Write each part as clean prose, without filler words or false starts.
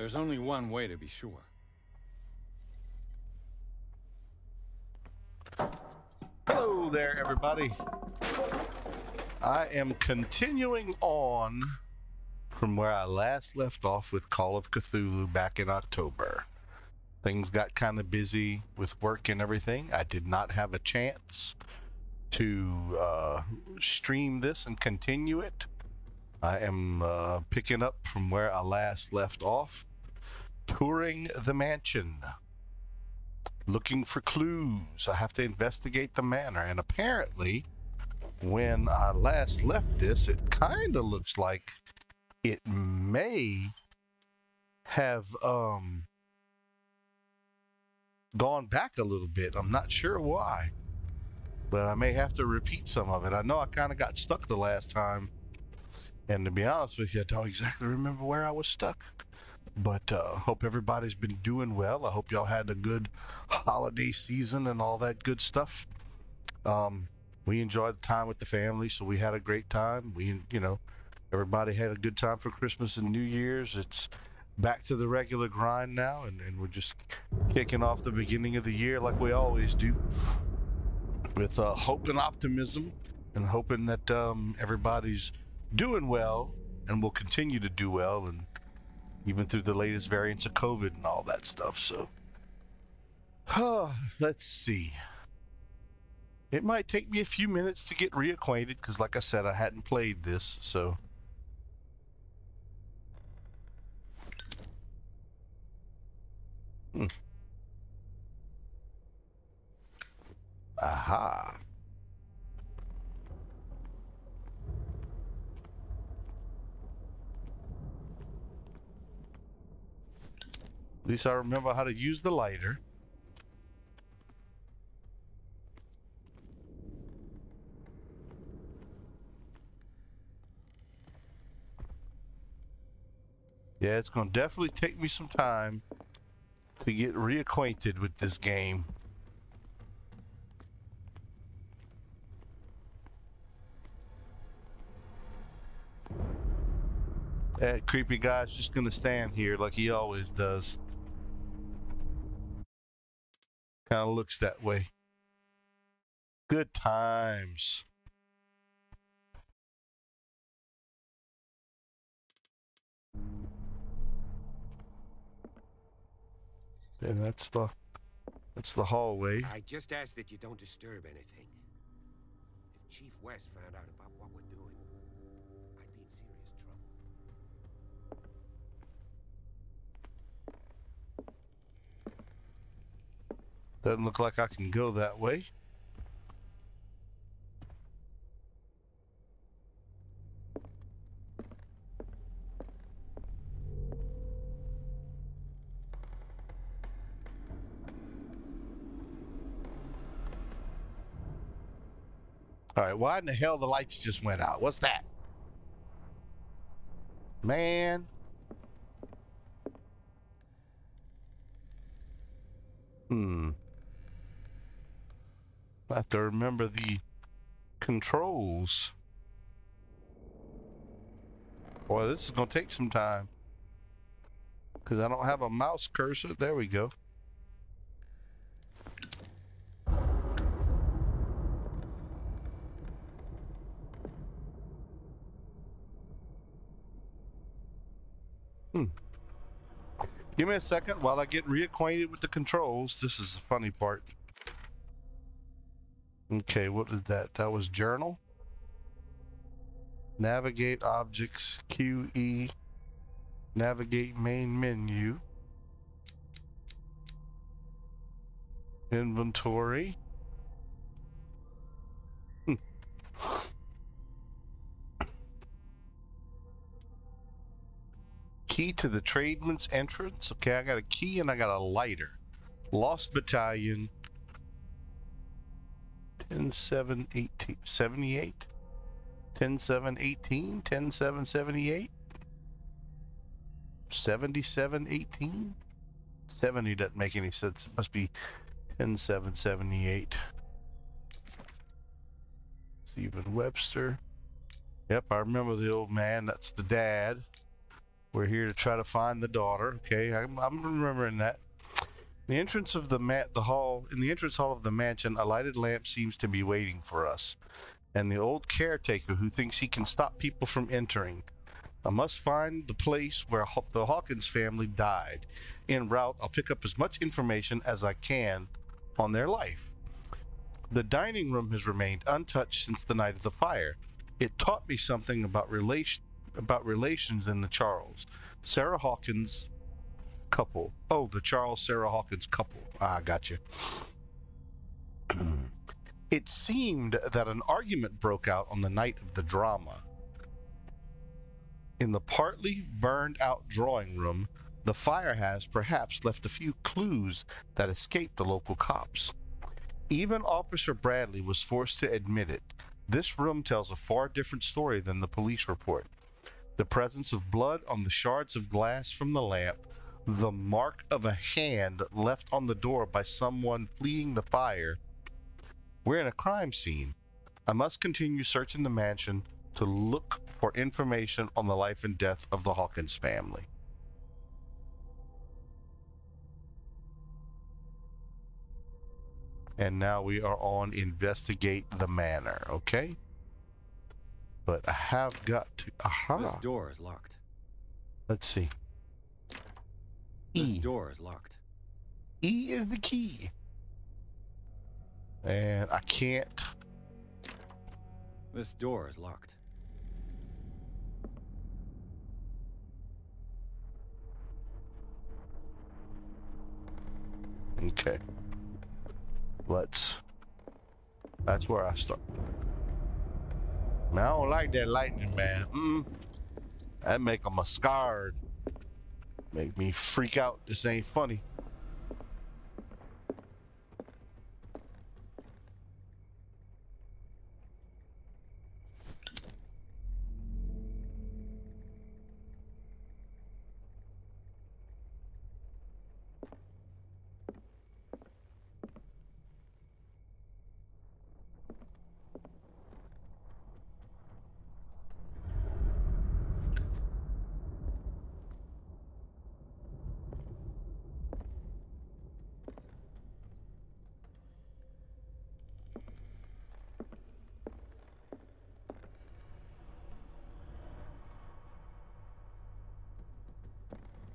There's only one way to be sure. Hello there, everybody. I am continuing on from where I last left off with Call of Cthulhu back in October. Things got kind of busy with work and everything. I did not have a chance to stream this and continue it. I am picking up from where I last left off, touring the mansion, looking for clues. I have to investigate the manor, and apparently when I last left this, it kind of looks like it may have gone back a little bit. I'm not sure why, but I may have to repeat some of it. I know I kind of got stuck the last time, and to be honest with you, I don't exactly remember where I was stuck. But hope everybody's been doing well. I hope y'all had a good holiday season and all that good stuff. We enjoyed the time with the family, so we had a great time. Everybody had a good time for Christmas and New Year's. It's back to the regular grind now, and we're just kicking off the beginning of the year like we always do, with hope and optimism, and hoping that everybody's doing well and will continue to do well, and even through the latest variants of COVID and all that stuff. So, let's see. It might take me a few minutes to get reacquainted, because like I said, I hadn't played this, so. Aha. At least I remember how to use the lighter. Yeah, it's going to definitely take me some time to get reacquainted with this game. That creepy guy's just going to stand here like he always does. Kind of looks that way. Good times. And that's the hallway. I just ask that you don't disturb anything. If Chief West found out about what we're doing, I'd be in serious trouble. Doesn't look like I can go that way. All right, why in the hell the lights just went out? What's that? Man. I have to remember the controls. Boy, this is going to take some time, because I don't have a mouse cursor. There we go. Give me a second while I get reacquainted with the controls. This is the funny part. Okay, what is that? That was journal. Navigate objects, QE. Navigate main menu. Inventory. Key to the tradesman's entrance. Okay, I got a key and I got a lighter. Lost Battalion. 10-7-18-78. 10-7-18. 10-7-78. 77-18. 70 doesn't make any sense. It must be 10-7-78. It's even Webster. Yep, I remember the old man. That's the dad. We're here to try to find the daughter. Okay, I'm remembering that. The entrance of the hall. In the entrance hall of the mansion, a lighted lamp seems to be waiting for us, and the old caretaker who thinks he can stop people from entering. I must find the place where the Hawkins family died. En route, I'll pick up as much information as I can on their life. The dining room has remained untouched since the night of the fire. It taught me something about relations in the Sarah Hawkins couple. Oh, the Charles Sarah Hawkins couple. Ah, gotcha. It seemed that an argument broke out on the night of the drama. In the partly burned out drawing room, the fire has perhaps left a few clues that escaped the local cops. Even Officer Bradley was forced to admit it. This room tells a far different story than the police report. The presence of blood on the shards of glass from the lamp, the mark of a hand left on the door by someone fleeing the fire. We're in a crime scene. I must continue searching the mansion to look for information on the life and death of the Hawkins family. And now we are on investigate the manor, okay? But I have got to... Aha! This door is locked. Let's see. This door is locked. E is the key. And I can't... This door is locked. Okay. That's where I start. Man, I don't like that lightning, man. That make them scared. Make me freak out. This ain't funny.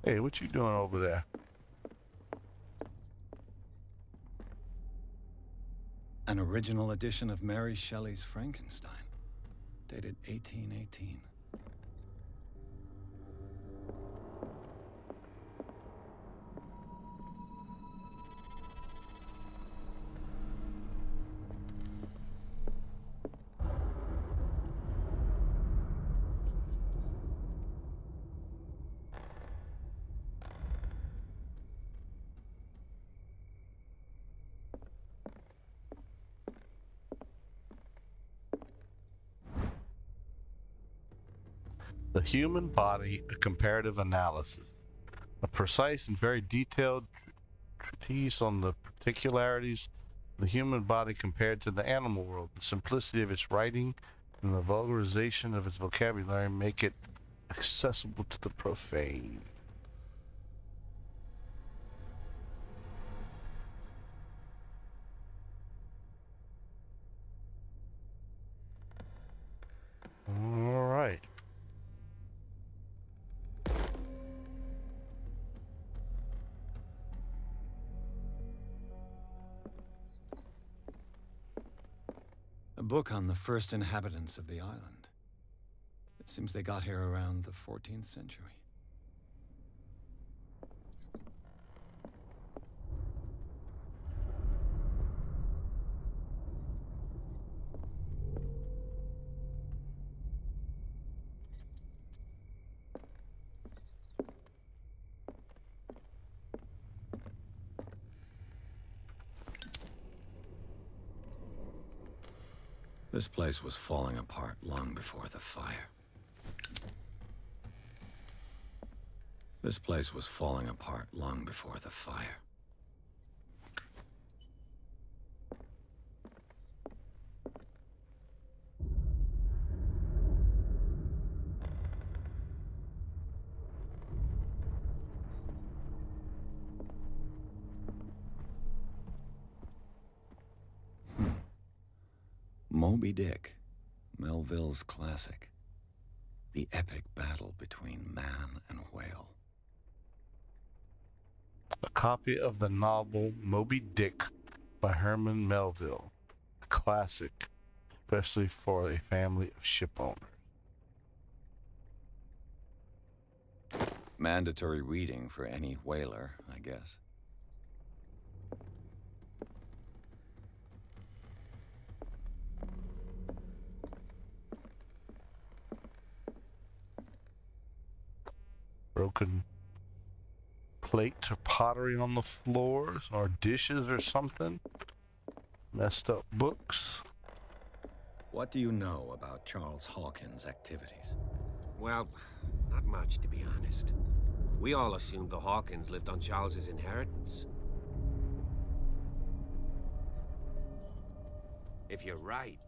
Hey, what you doing over there? An original edition of Mary Shelley's Frankenstein, dated 1818. The Human Body, a Comparative Analysis. A precise and very detailed treatise on the particularities of the human body compared to the animal world. The simplicity of its writing and the vulgarization of its vocabulary make it accessible to the profane. All right. A book on the first inhabitants of the island. It seems they got here around the 14th century. This place was falling apart long before the fire. This place was falling apart long before the fire. Moby Dick, Melville's classic. The epic battle between man and whale. A copy of the novel Moby Dick by Herman Melville. A classic, especially for a family of ship owners. Mandatory reading for any whaler, I guess. Broken plate or pottery on the floors, or dishes or something. Messed up books. What do you know about Charles Hawkins' activities? Well, not much, to be honest. We all assumed the Hawkins lived on Charles's inheritance. If you're right,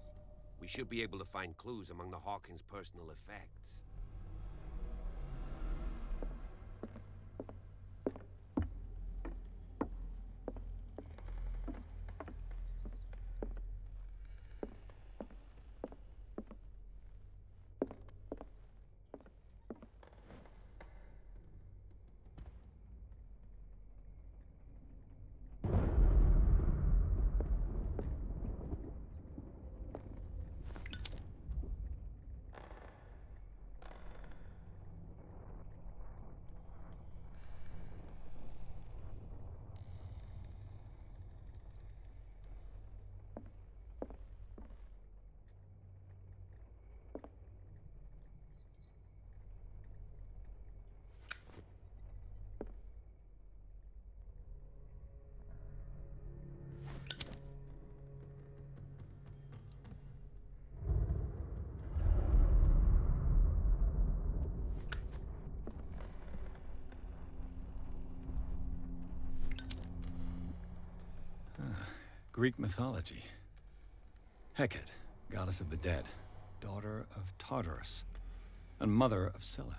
we should be able to find clues among the Hawkins' personal effects. Greek mythology. Hecate, goddess of the dead, daughter of Tartarus, and mother of Scylla.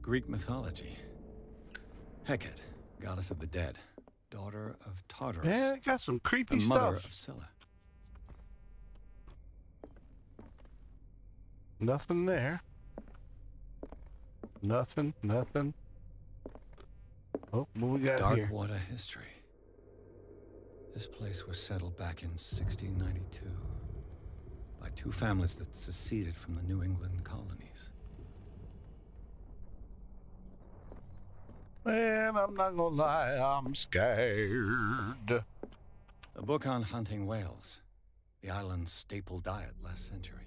Greek mythology. Hecate, goddess of the dead, daughter of Tartarus, Yeah, it got some creepy and mother stuff. of Scylla. Nothing there. Nothing. Oh, what we got here? Darkwater history. This place was settled back in 1692 by two families that seceded from the New England colonies. Man, I'm not gonna lie, I'm scared. A book on hunting whales, the island's staple diet last century.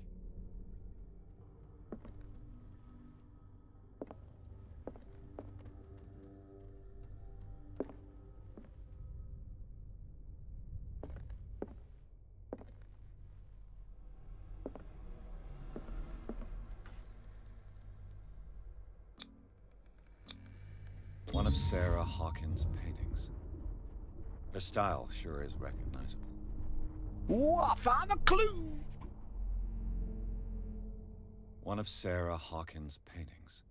One of Sarah Hawkins' paintings. Her style sure is recognizable. Ooh, I found a clue! One of Sarah Hawkins' paintings.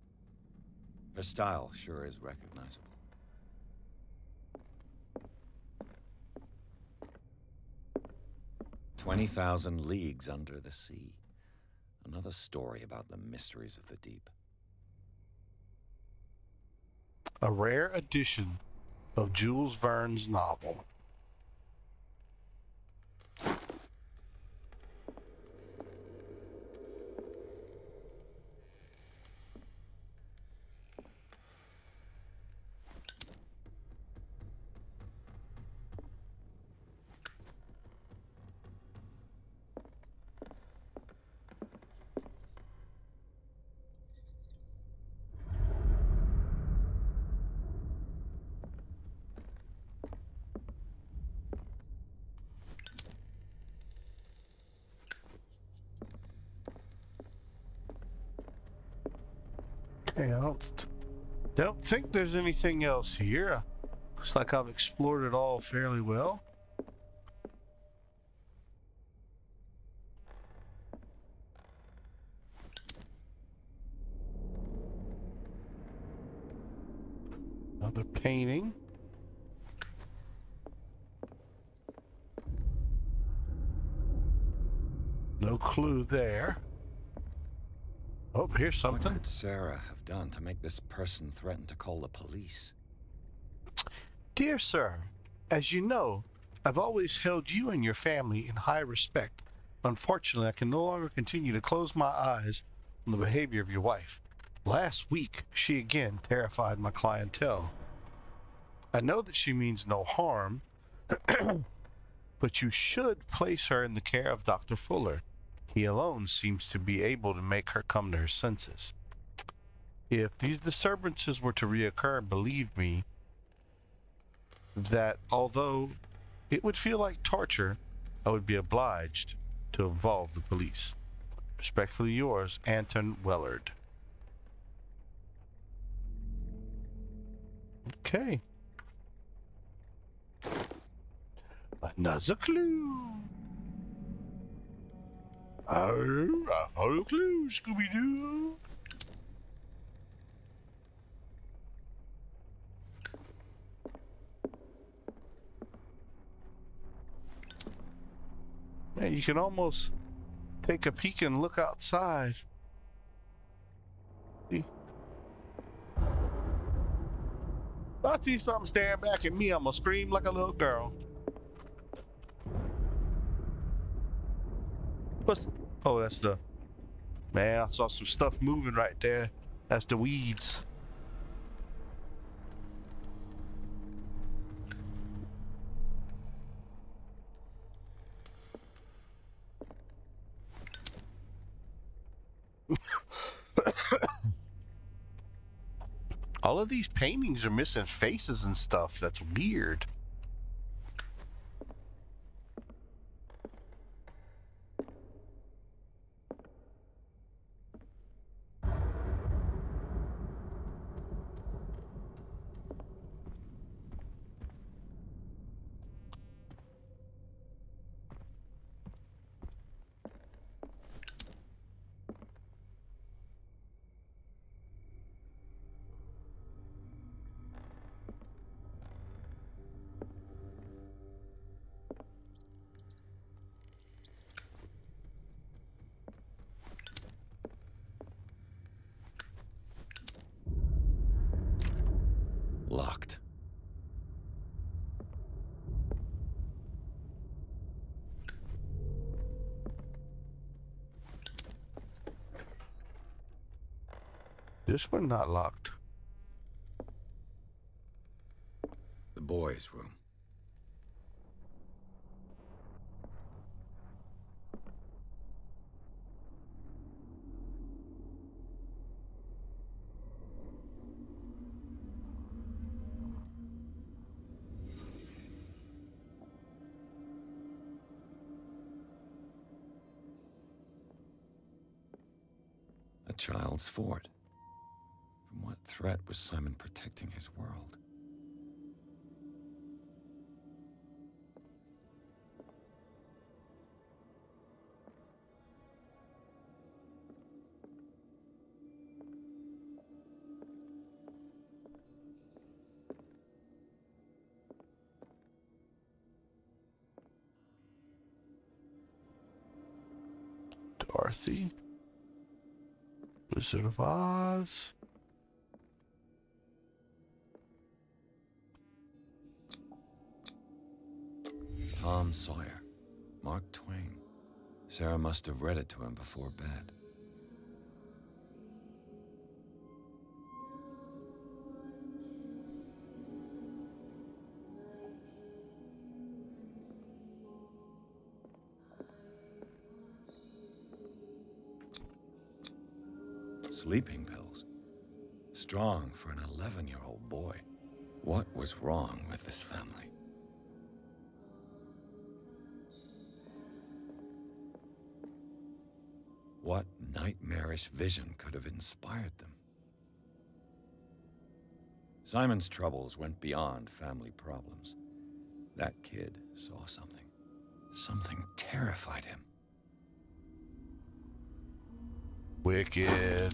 Her style sure is recognizable. "20,000 Leagues Under the Sea." Another story about the mysteries of the deep. A rare edition of Jules Verne's novel. Okay, I don't think there's anything else here. Looks like I've explored it all fairly well. Another painting. No clue there. Oh, here's What something. could Sarah have done to make this person threaten to call the police? Dear sir, as you know, I've always held you and your family in high respect. Unfortunately, I can no longer continue to close my eyes on the behavior of your wife. Last week, she again terrified my clientele. I know that she means no harm, but you should place her in the care of Dr. Fuller. He alone seems to be able to make her come to her senses. If these disturbances were to reoccur, believe me, that although it would feel like torture, I would be obliged to involve the police. Respectfully yours, Anton Wellard. Okay. Another clue. Oh, I found a clue, Scooby-Doo. Man, you can almost take a peek and look outside. See? If I see something staring back at me, I'm gonna scream like a little girl. Oh, that's the... Man, I saw some stuff moving right there. That's the weeds. All of these paintings are missing faces and stuff. That's weird. Locked. This one not locked. The boys' room. A child's fort. From what threat was Simon protecting his world? Dorothy. Wizard of Oz. Tom Sawyer. Mark Twain. Sarah must have read it to him before bed. Sleeping pills. Strong for an 11-year-old boy. What was wrong with this family? What nightmarish vision could have inspired them? Simon's troubles went beyond family problems. That kid saw something. Something terrified him. Wicked.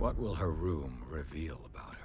What will her room reveal about her?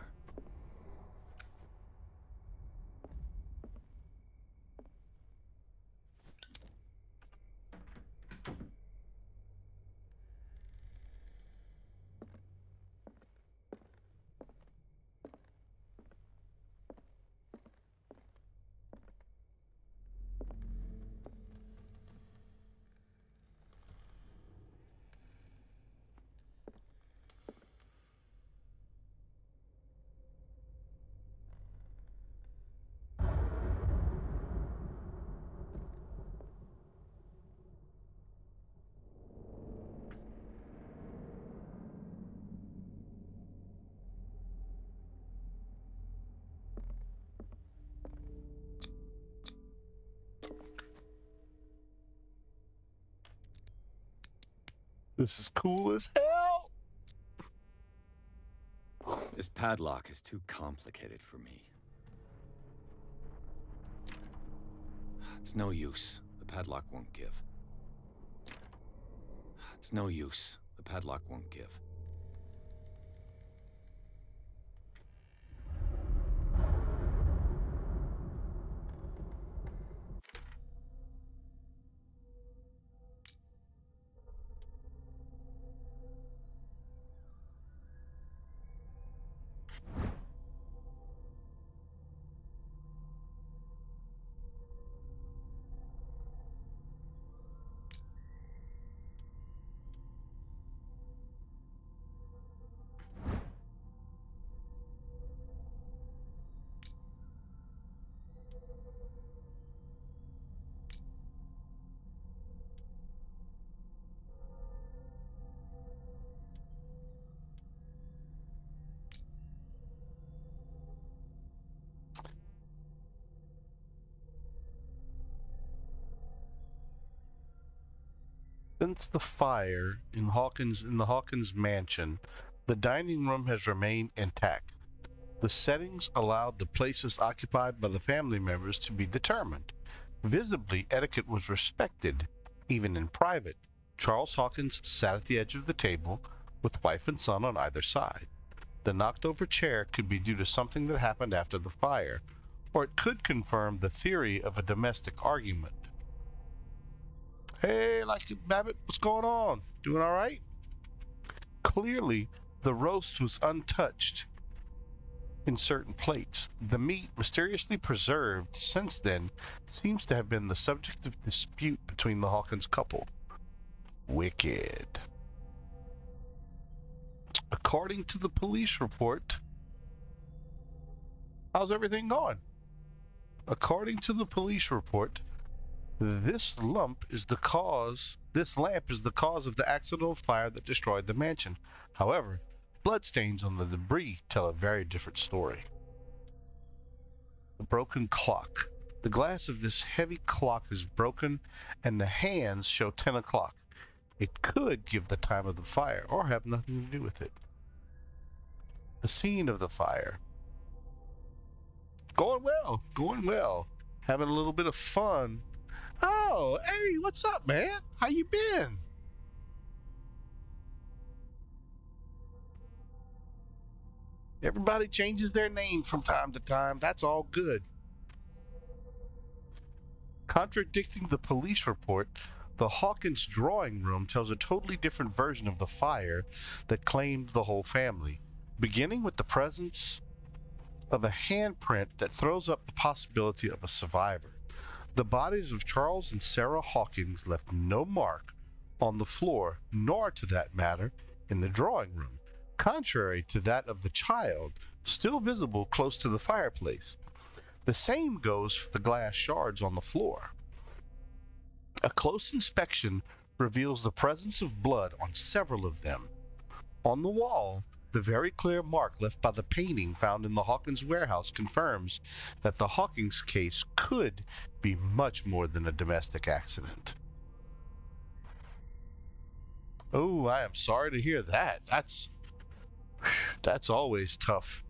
This is cool as hell. This padlock is too complicated for me. It's no use. The padlock won't give. It's no use. The padlock won't give. Since the fire in the Hawkins mansion, the dining room has remained intact. The settings allowed the places occupied by the family members to be determined. Visibly, etiquette was respected, even in private. Charles Hawkins sat at the edge of the table, with wife and son on either side. The knocked-over chair could be due to something that happened after the fire, or it could confirm the theory of a domestic argument. Hey, Babbitt, what's going on? Doing all right? Clearly, the roast was untouched in certain plates. The meat, mysteriously preserved since then, seems to have been the subject of dispute between the Hawkins couple. Wicked. According to the police report, how's everything going? According to the police report, this lamp is the cause of the accidental fire that destroyed the mansion. However, bloodstains on the debris tell a very different story. The broken clock. The glass of this heavy clock is broken, and the hands show 10 o'clock. It could give the time of the fire, or have nothing to do with it. The scene of the fire. Going well, going well. Having a little bit of fun. Oh, hey, what's up, man? How you been? Everybody changes their name from time to time. That's all good. Contradicting the police report, the Hawkins drawing room tells a totally different version of the fire that claimed the whole family, beginning with the presence of a handprint that throws up the possibility of a survivor. The bodies of Charles and Sarah Hawkins left no mark on the floor, nor, to that matter, in the drawing room, contrary to that of the child, still visible close to the fireplace. The same goes for the glass shards on the floor. A close inspection reveals the presence of blood on several of them. On the wall, the very clear mark left by the painting found in the Hawkins warehouse confirms that the Hawkins case could be much more than a domestic accident. Oh, I am sorry to hear that. That's always tough.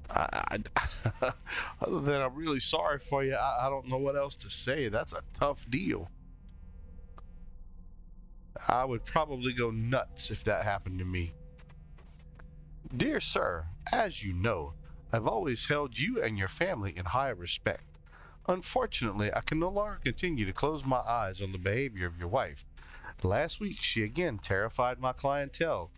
Other than I'm really sorry for you, I don't know what else to say. That's a tough deal. I would probably go nuts if that happened to me. Dear sir, as you know, I've always held you and your family in high respect. Unfortunately, I can no longer continue to close my eyes on the behavior of your wife. Last week, she again terrified my clientele.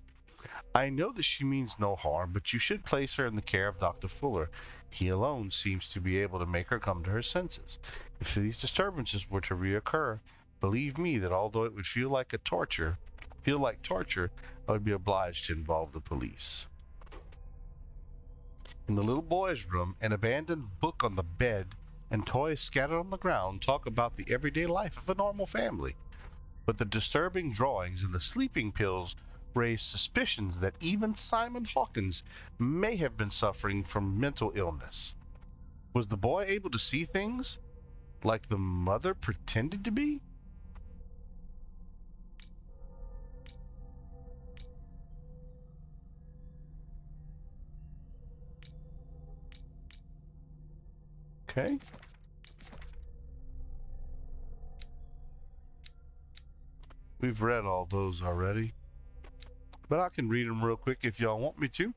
I know that she means no harm, but you should place her in the care of Dr. Fuller. He alone seems to be able to make her come to her senses. If these disturbances were to reoccur, believe me that although it would feel like torture, I would be obliged to involve the police. In the little boy's room, an abandoned book on the bed and toys scattered on the ground talk about the everyday life of a normal family. But the disturbing drawings and the sleeping pills raise suspicions that even Simon Hawkins may have been suffering from mental illness. Was the boy able to see things like the mother pretended to be? Okay. We've read all those already, but I can read them real quick if y'all want me to.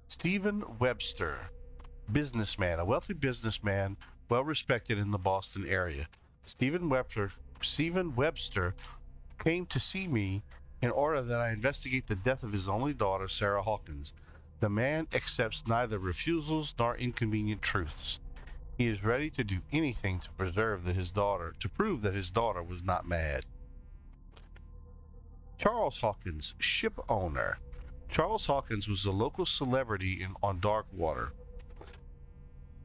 Stephen Webster, businessman, a wealthy businessman, well respected in the Boston area. Stephen Webster came to see me in order that I investigate the death of his only daughter, Sarah Hawkins. The man accepts neither refusals nor inconvenient truths. He is ready to do anything to prove that his daughter was not mad. Charles Hawkins, ship owner. Charles Hawkins was a local celebrity on dark water.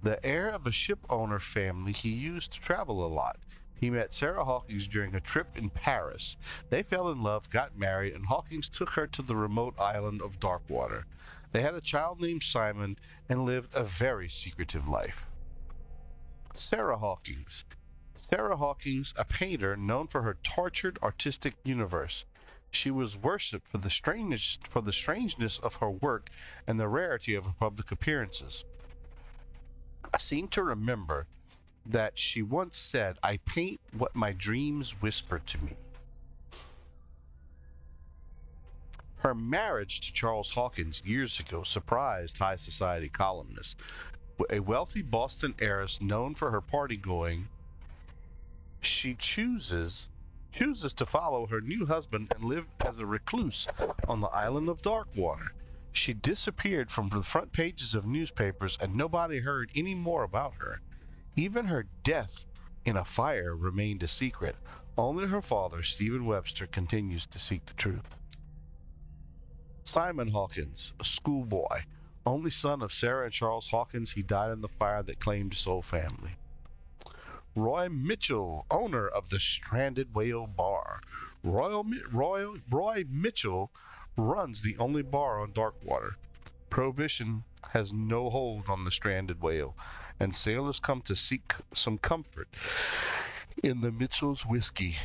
The heir of a ship owner family, he used to travel a lot. He met Sarah Hawkins during a trip in Paris. They fell in love, got married, and Hawkins took her to the remote island of Darkwater. They had a child named Simon and lived a very secretive life. Sarah Hawkins. Sarah Hawkins, a painter known for her tortured artistic universe. She was worshipped for the strangeness of her work and the rarity of her public appearances. I seem to remember that she once said, "I paint what my dreams whisper to me." Her marriage to Charles Hawkins years ago surprised high society columnists. A wealthy Boston heiress known for her party-going, she chooses to follow her new husband and live as a recluse on the island of Darkwater. She disappeared from the front pages of newspapers and nobody heard any more about her. Even her death in a fire remained a secret. Only her father, Stephen Webster, continues to seek the truth. Simon Hawkins, a schoolboy, only son of Sarah and Charles Hawkins, he died in the fire that claimed his whole family. Roy Mitchell, owner of the Stranded Whale Bar. Roy Mitchell runs the only bar on Darkwater. Prohibition has no hold on the stranded whale, and sailors come to seek some comfort in Mitchell's whiskey.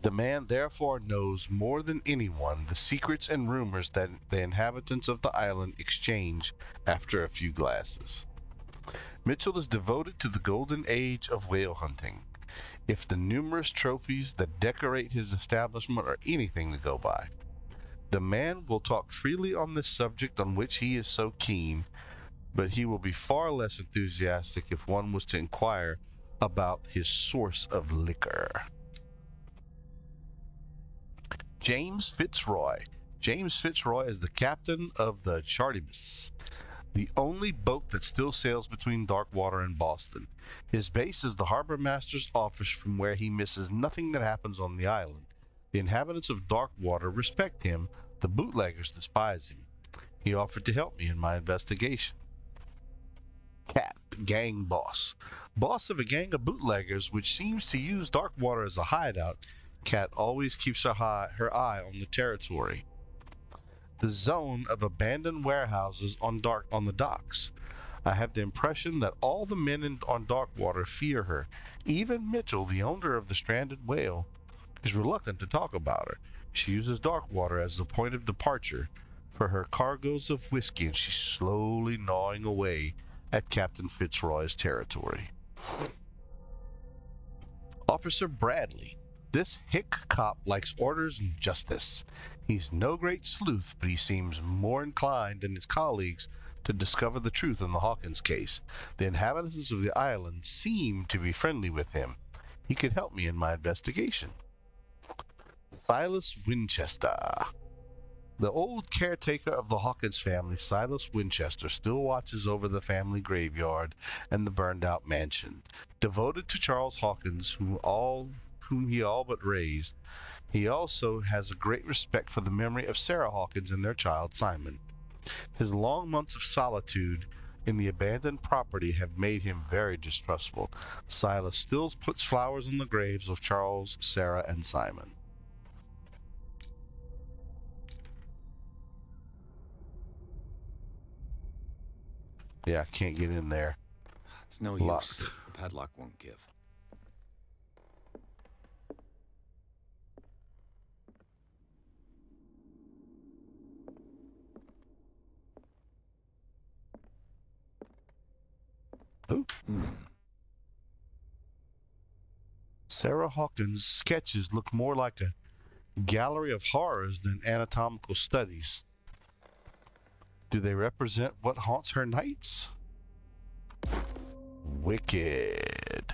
The man therefore knows more than anyone the secrets and rumors that the inhabitants of the island exchange after a few glasses. Mitchell is devoted to the golden age of whale hunting. If the numerous trophies that decorate his establishment are anything to go by, the man will talk freely on this subject on which he is so keen, but he will be far less enthusiastic if one was to inquire about his source of liquor. James Fitzroy. James Fitzroy is the captain of the Chartibus, the only boat that still sails between Darkwater and Boston. His base is the harbor master's office, from where he misses nothing that happens on the island. The inhabitants of Darkwater respect him, the bootleggers despise him. He offered to help me in my investigation. Cat, gang boss. Boss of a gang of bootleggers which seems to use Darkwater as a hideout, Cat always keeps her eye on the territory. The zone of abandoned warehouses on the docks. I have the impression that all the men on Darkwater fear her. Even Mitchell, the owner of the stranded whale, is reluctant to talk about her. She uses Darkwater as the point of departure for her cargoes of whiskey, and she's slowly gnawing away at Captain Fitzroy's territory. Officer Bradley. This hick cop likes orders and justice. He's no great sleuth, but he seems more inclined than his colleagues to discover the truth in the Hawkins case. The inhabitants of the island seem to be friendly with him. He could help me in my investigation. Silas Winchester. The old caretaker of the Hawkins family, Silas Winchester, still watches over the family graveyard and the burned-out mansion. Devoted to Charles Hawkins, whom he all but raised, he also has a great respect for the memory of Sarah Hawkins and their child, Simon. His long months of solitude in the abandoned property have made him very distrustful. Silas still puts flowers on the graves of Charles, Sarah, and Simon. Yeah, I can't get in there. It's no Locked. use. The padlock won't give. Ooh. Sarah Hawkins' sketches look more like a gallery of horrors than anatomical studies. Do they represent what haunts her nights? Wicked.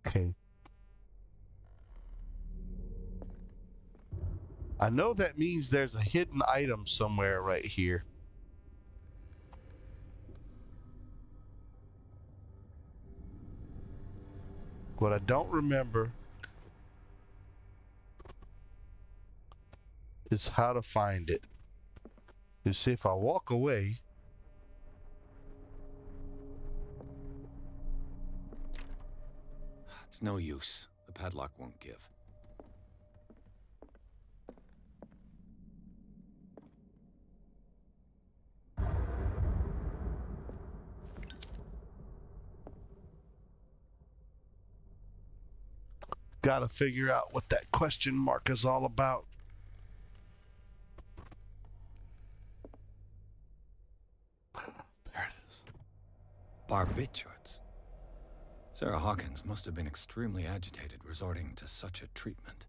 Okay. I know that means there's a hidden item somewhere right here. What I don't remember is how to find it. You see, if I walk away, It's no use. The padlock won't give. gotta figure out what that question mark is all about. There it is. Barbiturates. Sarah Hawkins must have been extremely agitated resorting to such a treatment.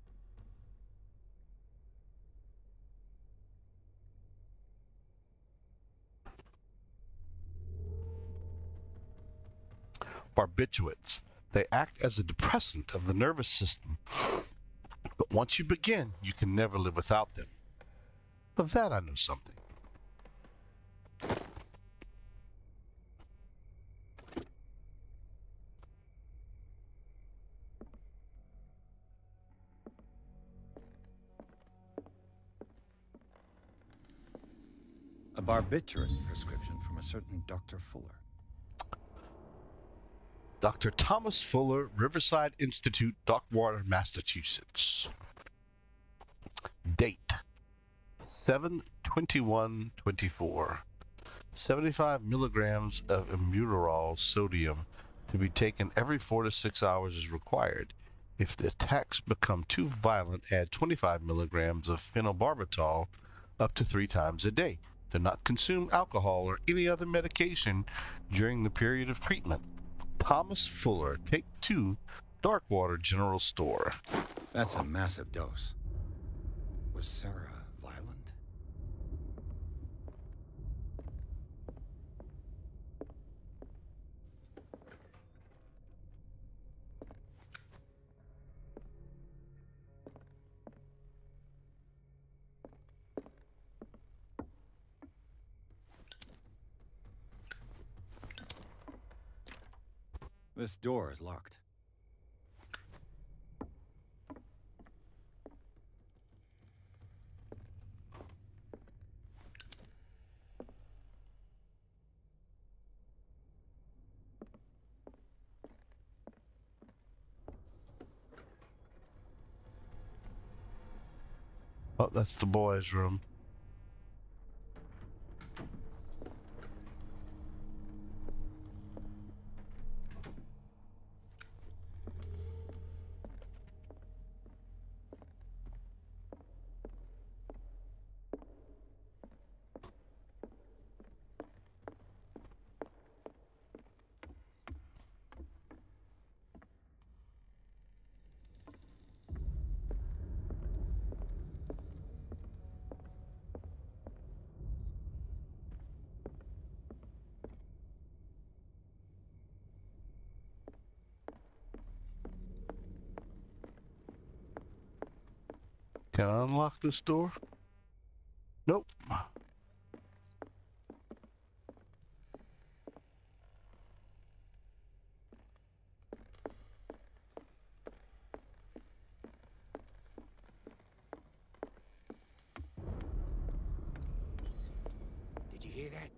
Barbiturates. They act as a depressant of the nervous system. But once you begin, you can never live without them. Of that I know something. A barbiturate prescription from a certain Dr. Fuller. Dr. Thomas Fuller, Riverside Institute, Darkwater, Massachusetts. Date 7/21/24. 75 milligrams of albuterol sodium to be taken every 4 to 6 hours is required. If the attacks become too violent, add 25 milligrams of phenobarbital up to 3 times a day. Do not consume alcohol or any other medication during the period of treatment. Thomas Fuller, Take 2, Darkwater General Store. That's a massive dose. Was Sarah violent? This door is locked. Oh, that's the boys' room. Can I unlock this door? Nope. Did you hear that?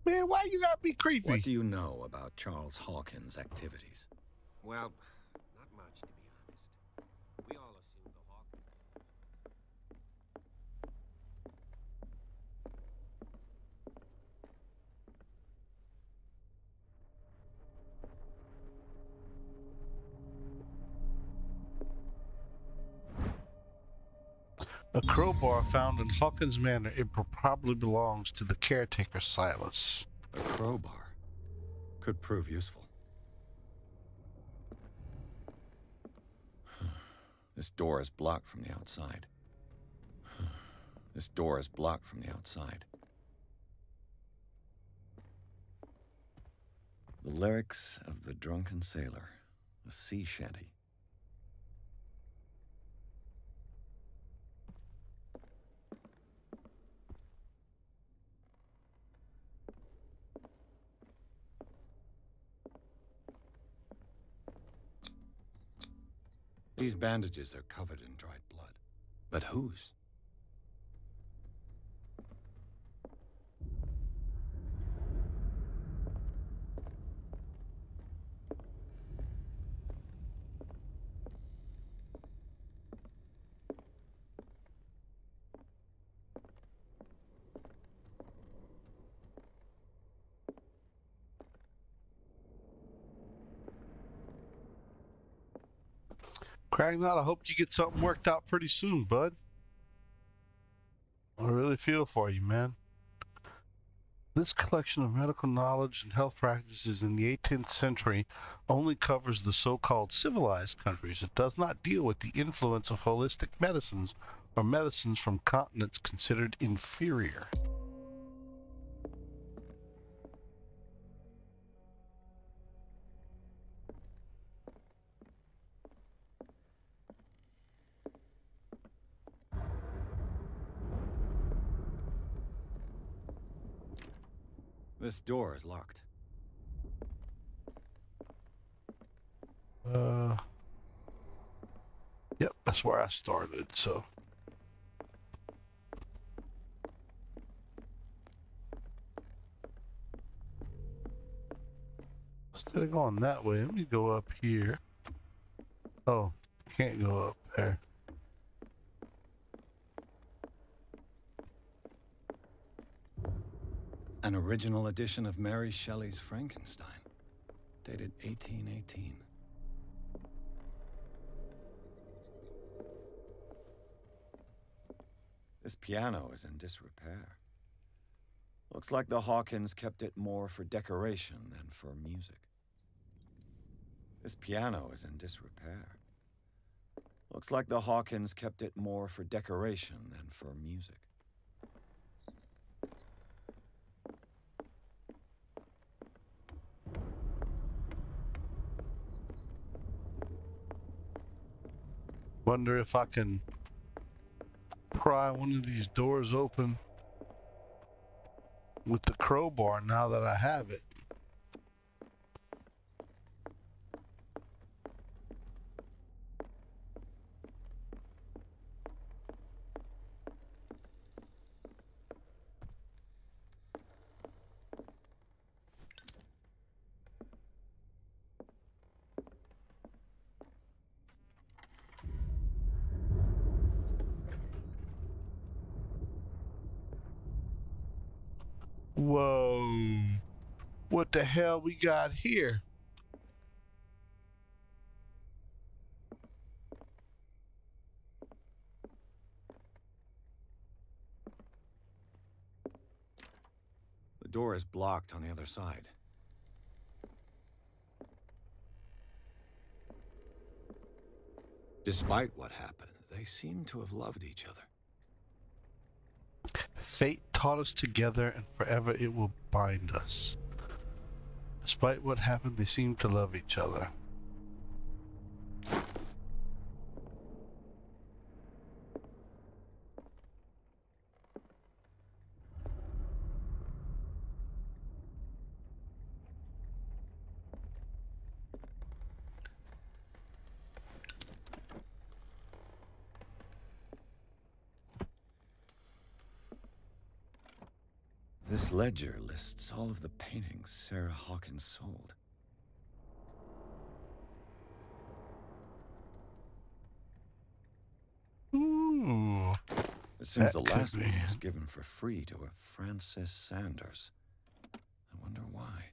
Man, why you gotta be creepy? What do you know about Charles Hawkins' activities? Well, not much, to be honest. We all assumed the Hawkins. A crowbar found in Hawkins Manor. It probably belongs to the caretaker, Silas. A crowbar could prove useful. This door is blocked from the outside. This door is blocked from the outside. The lyrics of the drunken sailor, a sea shanty. These bandages are covered in dried blood. But whose? Cragnot, I hope you get something worked out pretty soon, bud. I really feel for you, man. This collection of medical knowledge and health practices in the 18th century only covers the so-called civilized countries. It does not deal with the influence of holistic medicines or medicines from continents considered inferior. This door is locked. Yep, that's where I started, so. Instead of going that way, let me go up here. Oh, can't go up there. An original edition of Mary Shelley's Frankenstein, dated 1818. This piano is in disrepair. Looks like the Hawkins kept it more for decoration than for music. This piano is in disrepair. Looks like the Hawkins kept it more for decoration than for music. Wonder if I can pry one of these doors open with the crowbar now that I have it. Whoa, what the hell we got here? The door is blocked on the other side. Despite what happened, they seem to have loved each other. Fate taught us together, and forever it will bind us. Despite what happened, they seemed to love each other. This ledger lists all of the paintings Sarah Hawkins sold. Ooh. It seems That the last could one be. was given for free to a Francis Sanders. I wonder why.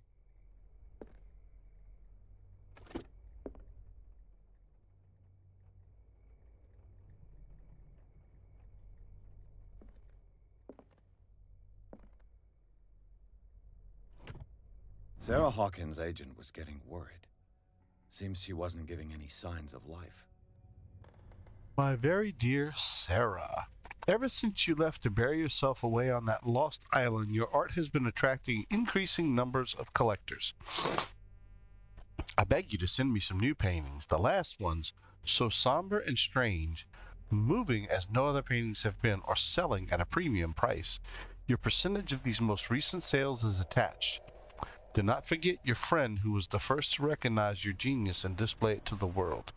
Sarah Hawkins' agent was getting worried. Seems she wasn't giving any signs of life. My very dear Sarah, ever since you left to bury yourself away on that lost island, your art has been attracting increasing numbers of collectors. I beg you to send me some new paintings. The last ones, so somber and strange, moving as no other paintings have been, are selling at a premium price. Your percentage of these most recent sales is attached. Do not forget your friend who was the first to recognize your genius and display it to the world.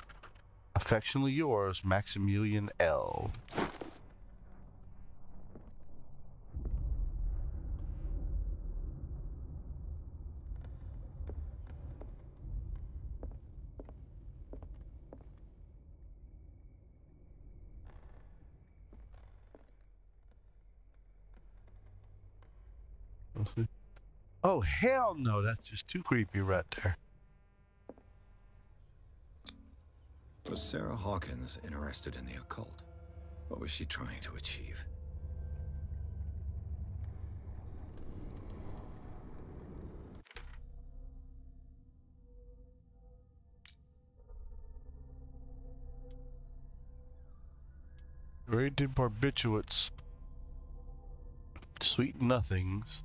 Affectionately yours, Maximilian L. Let's see. Oh, hell no, that's just too creepy right there. Was Sarah Hawkins interested in the occult? What was she trying to achieve? Rated barbiturates. Sweet nothings.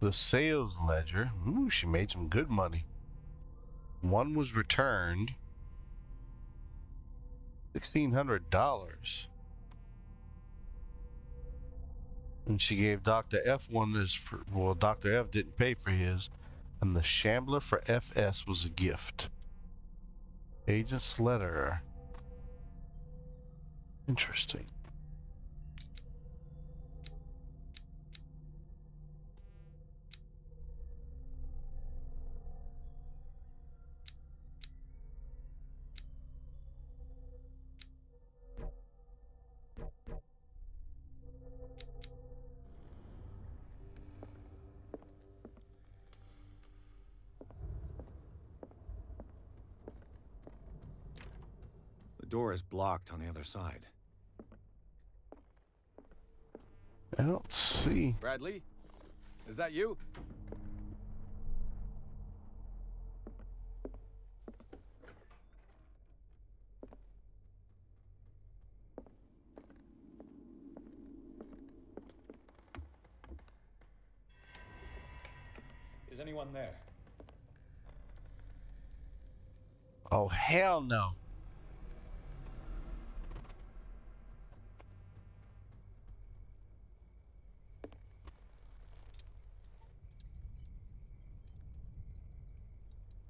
The sales ledger. Ooh, she made some good money. One was returned. $1,600. And she gave Dr. F one as for, well, Dr. F didn't pay for his. And the Shambler for FS was a gift. Agent's letter. Interesting. The door is blocked on the other side. I don't see. Bradley? Is that you? Is anyone there? Oh, hell no.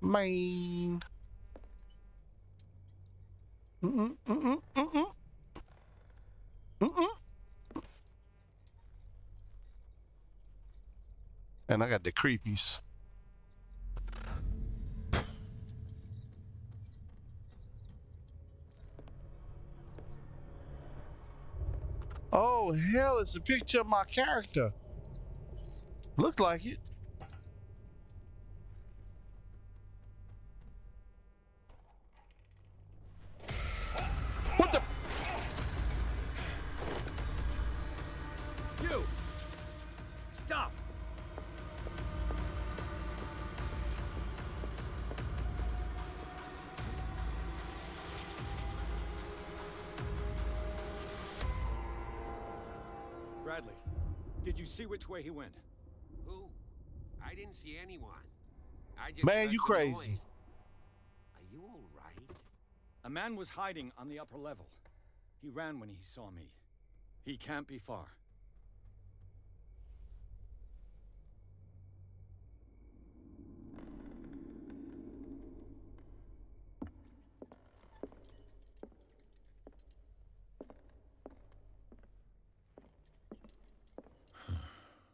Mine. Mm-mm, mm-mm, mm-mm. Mm-mm. And I got the creepies. Oh, hell, it's a picture of my character. Looked like it. What the? You! Stop! Bradley, did you see which way he went? Who? I didn't see anyone. I just Man, heard you some crazy. noise. Are you all right? A man was hiding on the upper level. He ran when he saw me. He can't be far.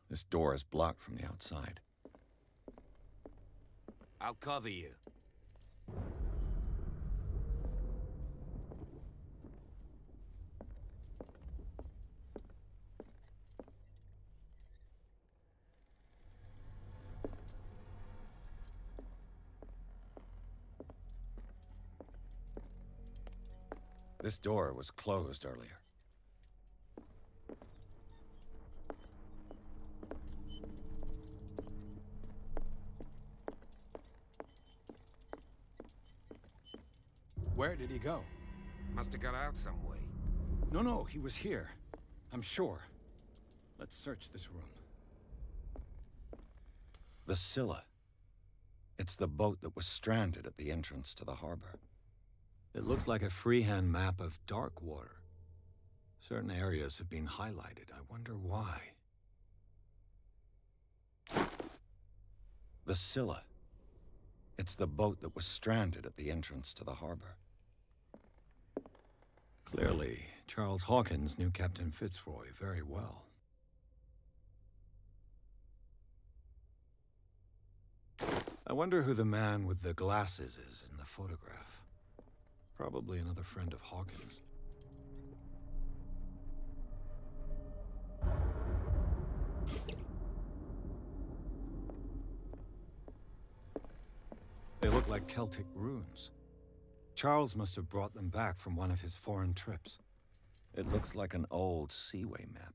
This door is blocked from the outside. I'll cover you. This door was closed earlier. Where did he go? Must have got out some way. No, he was here. I'm sure. Let's search this room. The Scylla. It's the boat that was stranded at the entrance to the harbor. It looks like a freehand map of dark water. Certain areas have been highlighted. I wonder why. The Scylla. It's the boat that was stranded at the entrance to the harbor. Clearly, Charles Hawkins knew Captain Fitzroy very well. I wonder who the man with the glasses is in the photograph. Probably another friend of Hawkins. They look like Celtic runes. Charles must have brought them back from one of his foreign trips. It looks like an old seaway map.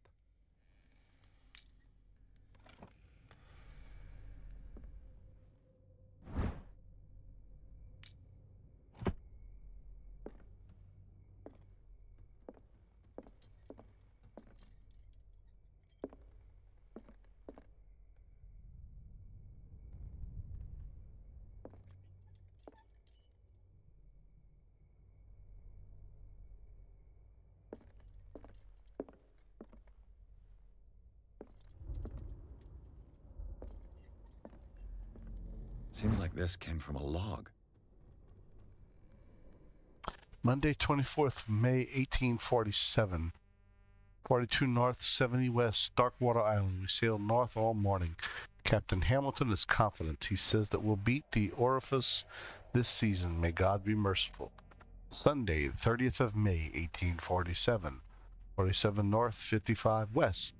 Seems like this came from a log. Monday, 24th May, 1847. 42 north, 70 west, Darkwater Island. We sailed north all morning. Captain Hamilton is confident. He says that we'll beat the Orifice this season. May God be merciful. Sunday, 30th of May, 1847. 47 north, 55 west.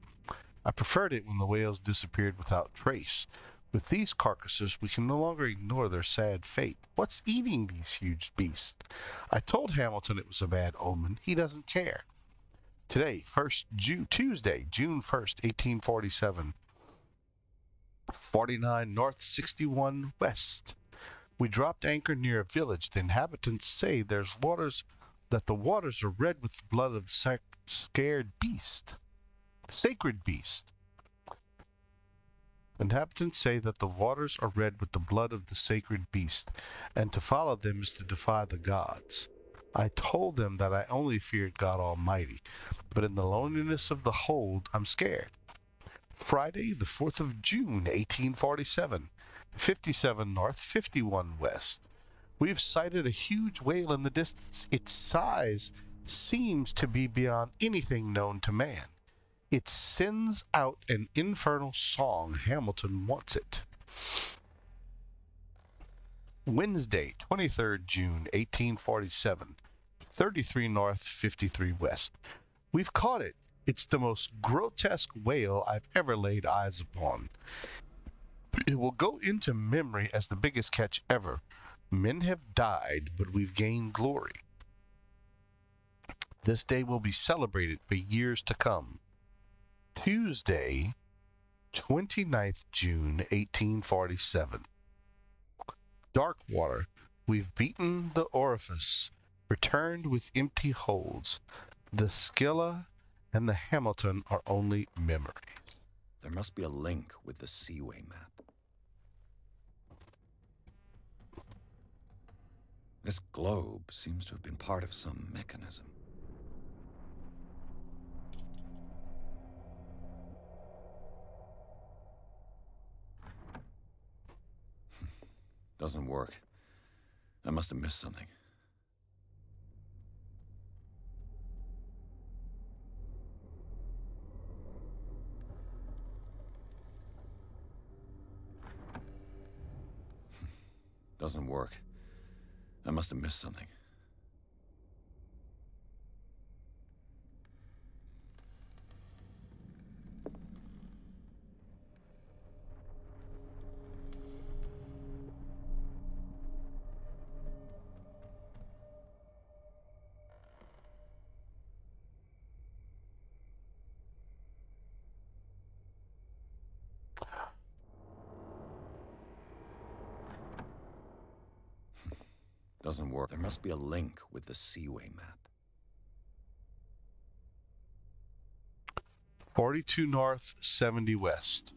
I preferred it when the whales disappeared without trace. With these carcasses, we can no longer ignore their sad fate. What's eating these huge beasts? I told Hamilton it was a bad omen. He doesn't care. Today, Tuesday, June 1st, 1847. 49 north, 61 west. We dropped anchor near a village. The inhabitants say that the waters are red with the blood of the sacred beast. Sacred beast. Inhabitants say that the waters are red with the blood of the sacred beast, and to follow them is to defy the gods. I told them that I only feared God Almighty, but in the loneliness of the hold, I'm scared. Friday, the 4th of June, 1847, 57 north, 51 west. We've sighted a huge whale in the distance. Its size seems to be beyond anything known to man. It sends out an infernal song. Hamilton wants it. Wednesday, 23rd June, 1847, 33 north, 53 west. We've caught it. It's the most grotesque whale I've ever laid eyes upon. It will go into memory as the biggest catch ever. Men have died, but we've gained glory. This day will be celebrated for years to come. Tuesday, 29th June, 1847. Darkwater. We've beaten the Orifice, returned with empty holds. The Scylla and the Hamilton are only memories. There must be a link with the Seaway map. This globe seems to have been part of some mechanism. Doesn't work. I must have missed something. Doesn't work. I must have missed something. Doesn't work. There must be a link with the Seaway map. 42 north, 70 west.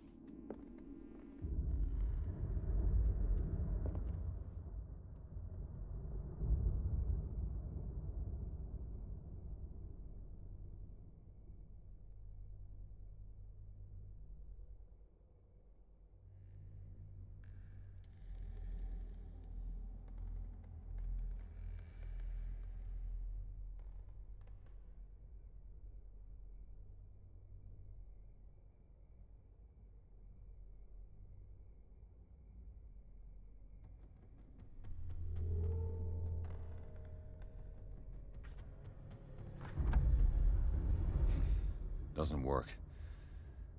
Doesn't work.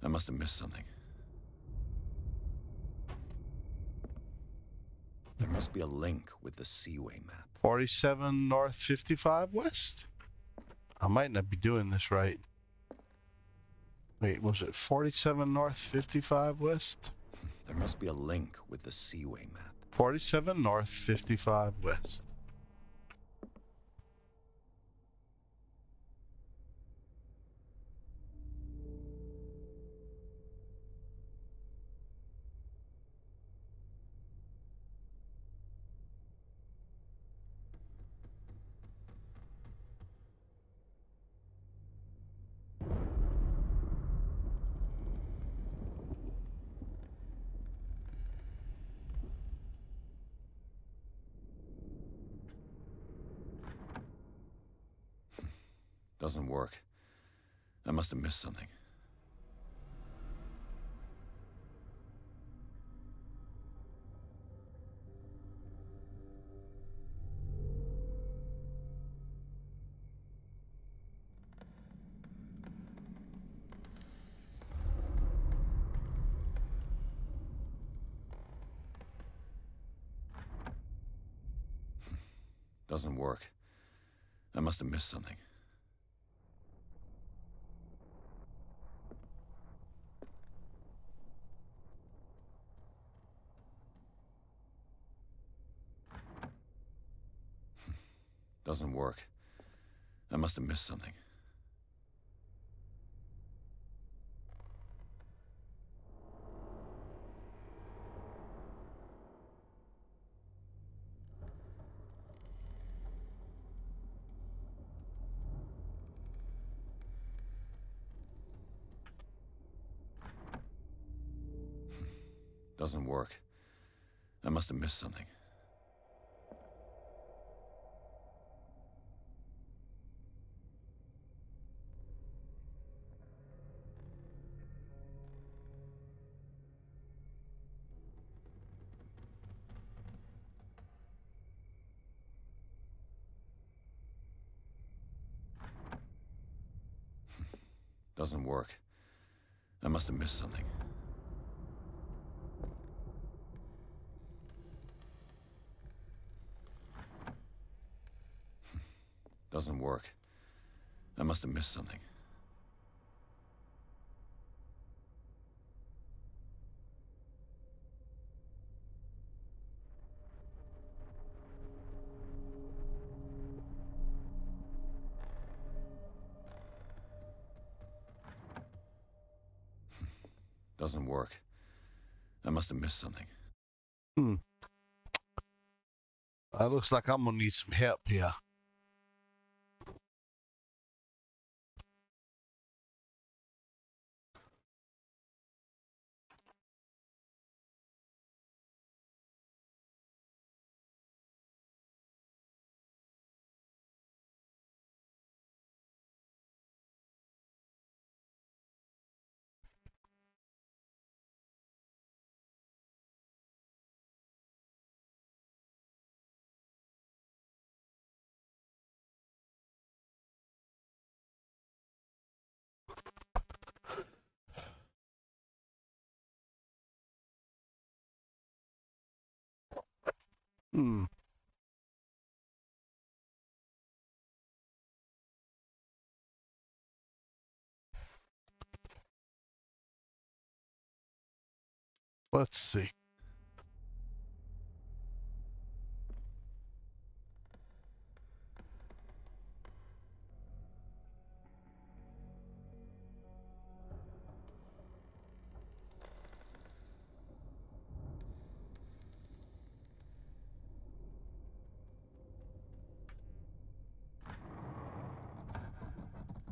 I must have missed something. There must be a link with the Seaway map. 47 north, 55 west? I might not be doing this right. Wait, was it 47 north, 55 west? There must be a link with the Seaway map. 47 north, 55 west. Doesn't work. I must have missed something. Doesn't work. I must have missed something. Doesn't work. I must have missed something. Doesn't work. I must have missed something. Doesn't work. I must have missed something. Doesn't work. I must have missed something. Doesn't work. I must have missed something. Hmm. Looks like I'm gonna need some help here. Hmm. Let's see.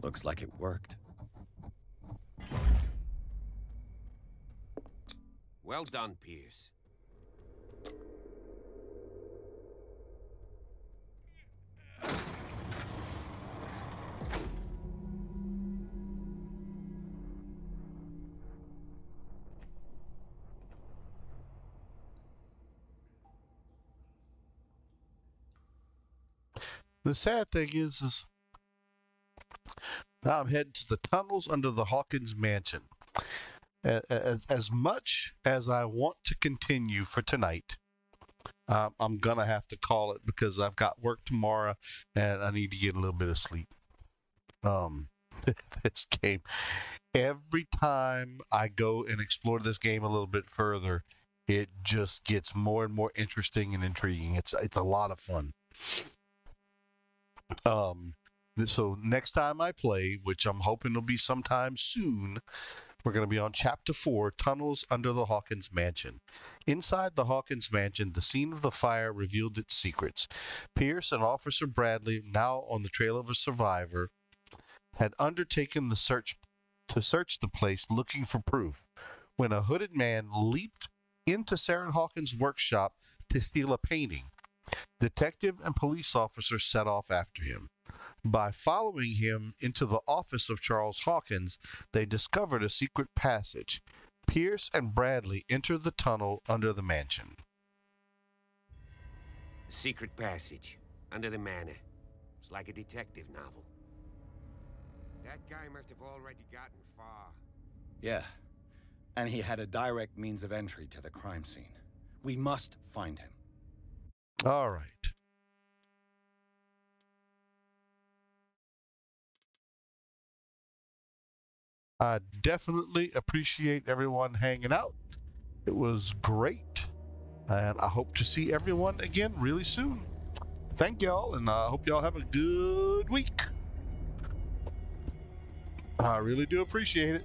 Looks like it worked. Well done, Pierce. The sad thing is now I'm heading to the tunnels under the Hawkins mansion. As much as I want to continue for tonight, I'm gonna have to call it because I've got work tomorrow and I need to get a little bit of sleep. This game, every time I go and explore this game a little bit further, it just gets more and more interesting and intriguing. It's a lot of fun. So next time I play, which I'm hoping will be sometime soon, we're going to be on Chapter 4, Tunnels Under the Hawkins Mansion. Inside the Hawkins Mansion, the scene of the fire revealed its secrets. Pierce and Officer Bradley, now on the trail of a survivor, had undertaken the search the place looking for proof when a hooded man leaped into Sarah Hawkins' workshop to steal a painting. Detective and police officers set off after him. By following him into the office of Charles Hawkins, they discovered a secret passage. Pierce and Bradley entered the tunnel under the mansion. A secret passage under the manor. It's like a detective novel. That guy must have already gotten far. Yeah, and he had a direct means of entry to the crime scene. We must find him. All right. I definitely appreciate everyone hanging out. It was great, and I hope to see everyone again really soon. Thank y'all, and I hope y'all have a good week. I really do appreciate it.